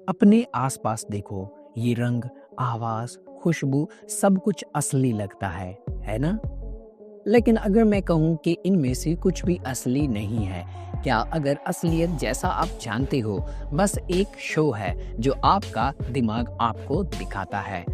अपने आसपास देखो, ये रंग, आवाज, खुशबू सब कुछ असली लगता है ना? लेकिन अगर मैं कहूँ कि इनमें से कुछ भी असली नहीं है, क्या अगर असलियत जैसा आप जानते हो बस एक शो है जो आपका दिमाग आपको दिखाता है?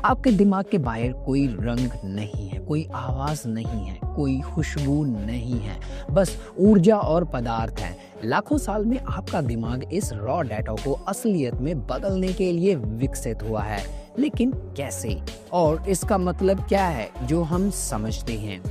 आपके दिमाग के बाहर कोई रंग नहीं है, कोई आवाज़ नहीं है, कोई खुशबू नहीं है, बस ऊर्जा और पदार्थ हैं। लाखों साल में आपका दिमाग इस रॉ डेटा को असलियत में बदलने के लिए विकसित हुआ है। लेकिन कैसे? और इसका मतलब क्या है जो हम समझते हैं?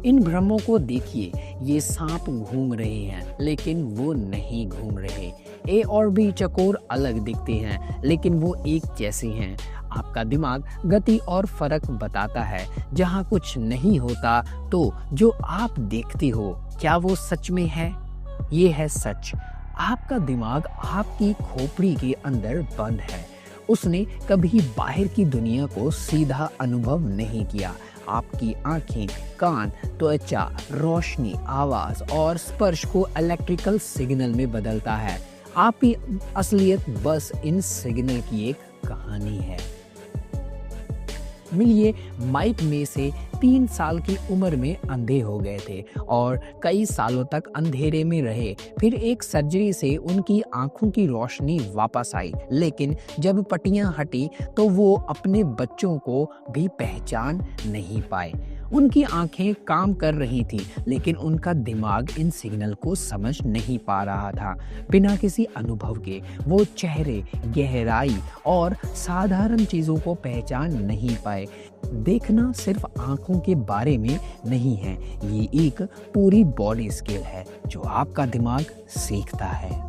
इन भ्रमों को देखिए, ये सांप घूम रहे हैं लेकिन वो नहीं घूम रहे। ए और बी चकोर अलग दिखते हैं लेकिन वो एक जैसे हैं। आपका दिमाग गति और फर्क बताता है। जहाँ कुछ नहीं होता तो जो आप देखते हो क्या वो सच में है? ये है सच। आपका दिमाग आपकी खोपड़ी के अंदर बंद है। उसने कभी बाहर की दुनिया को सीधा अनुभव नहीं किया। आपकी आंखें, कान, त्वचा, रोशनी, आवाज और स्पर्श को इलेक्ट्रिकल सिग्नल में बदलता है। आपकी असलियत बस इन सिग्नल की एक कहानी है। मिलिए माइक में से 3 साल की उम्र में अंधे हो गए थे और कई सालों तक अंधेरे में रहे। फिर एक सर्जरी से उनकी आंखों की रोशनी वापस आई, लेकिन जब पट्टियां हटी तो वो अपने बच्चों को भी पहचान नहीं पाए। उनकी आंखें काम कर रही थी लेकिन उनका दिमाग इन सिग्नल को समझ नहीं पा रहा था। बिना किसी अनुभव के वो चेहरे, गहराई और साधारण चीजों को पहचान नहीं पाए। देखना सिर्फ आंखों के बारे में नहीं है, ये एक पूरी बॉडी स्किल है जो आपका दिमाग सीखता है।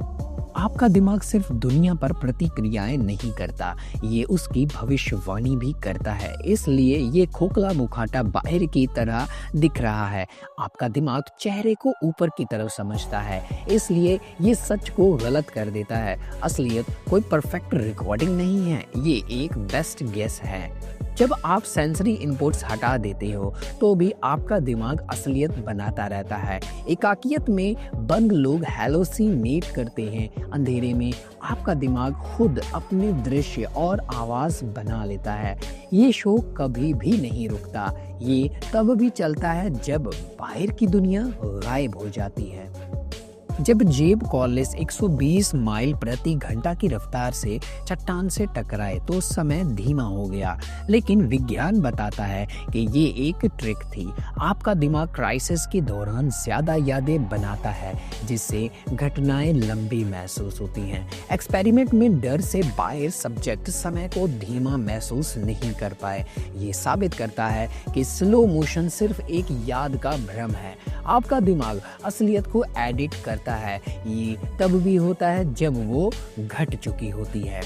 आपका दिमाग सिर्फ दुनिया पर प्रतिक्रियाएं नहीं करता, ये उसकी भविष्यवाणी भी करता है। इसलिए ये खोखला मुखौटा बाहर की तरह दिख रहा है। आपका दिमाग चेहरे को ऊपर की तरफ समझता है, इसलिए ये सच को गलत कर देता है। असलियत कोई परफेक्ट रिकॉर्डिंग नहीं है, ये एक बेस्ट गेस है। जब आप सेंसरी इनपुट्स हटा देते हो तो भी आपका दिमाग असलियत बनाता रहता है। एकाकियत में बंद लोग हैलोसिनेट करते हैं। अंधेरे में आपका दिमाग खुद अपने दृश्य और आवाज बना लेता है। ये शो कभी भी नहीं रुकता, ये तब भी चलता है जब बाहर की दुनिया गायब हो जाती है। जब जेब कॉलिस 120 माइल प्रति घंटा की रफ्तार से चट्टान से टकराए तो समय धीमा हो गया, लेकिन विज्ञान बताता है कि ये एक ट्रिक थी। आपका दिमाग क्राइसिस के दौरान ज्यादा यादें बनाता है, जिससे घटनाएं लंबी महसूस होती हैं। एक्सपेरिमेंट में डर से बाहर सब्जेक्ट समय को धीमा महसूस नहीं कर पाए। ये साबित करता है कि स्लो मोशन सिर्फ एक याद का भ्रम है। आपका दिमाग असलियत को एडिट करता है, ये तब भी होता है जब वो घट चुकी होती है।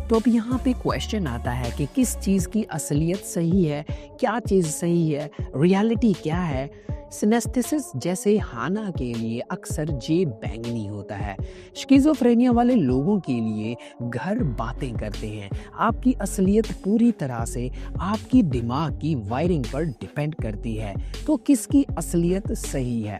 तो अब यहाँ पे क्वेश्चन आता है कि किस चीज़ की असलियत सही है, क्या चीज़ सही है, रियलिटी क्या है। सिनेस्थेसिस जैसे हाना के लिए अक्सर जेब बैंगनी होता है। स्किज़ोफ्रेनिया वाले लोगों के लिए घर बातें करते हैं। आपकी असलियत पूरी तरह से आपकी दिमाग की वायरिंग पर डिपेंड करती है। तो किसकी असलियत सही है?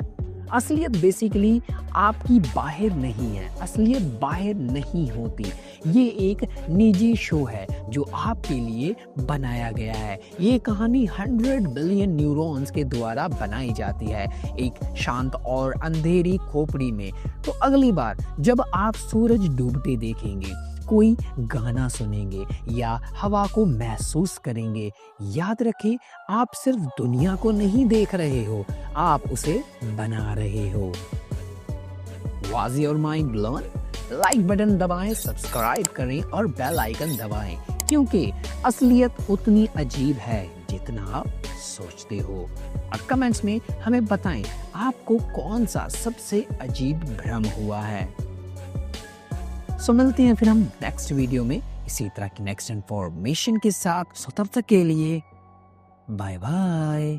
असलियत बेसिकली आपकी बाहर नहीं है, असलियत बाहर नहीं होती। ये एक निजी शो है जो आपके लिए बनाया गया है। ये कहानी 100 बिलियन न्यूरॉन्स के द्वारा बनाई जाती है, एक शांत और अंधेरी खोपड़ी में। तो अगली बार जब आप सूरज डूबते देखेंगे, कोई गाना सुनेंगे या हवा को महसूस करेंगे, याद रखें आप सिर्फ दुनिया को नहीं देख रहे हो, आप उसे बना रहे हो। Was your mind blown? Like button दबाएं, सब्सक्राइब करें और बेल आइकन दबाएं, क्योंकि असलियत उतनी अजीब है जितना आप सोचते हो। और कमेंट्स में हमें बताएं आपको कौन सा सबसे अजीब भ्रम हुआ है। सो मिलते हैं फिर हम नेक्स्ट वीडियो में इसी तरह की नेक्स्ट इन्फॉर्मेशन के साथ। सो तब तक के लिए बाय बाय।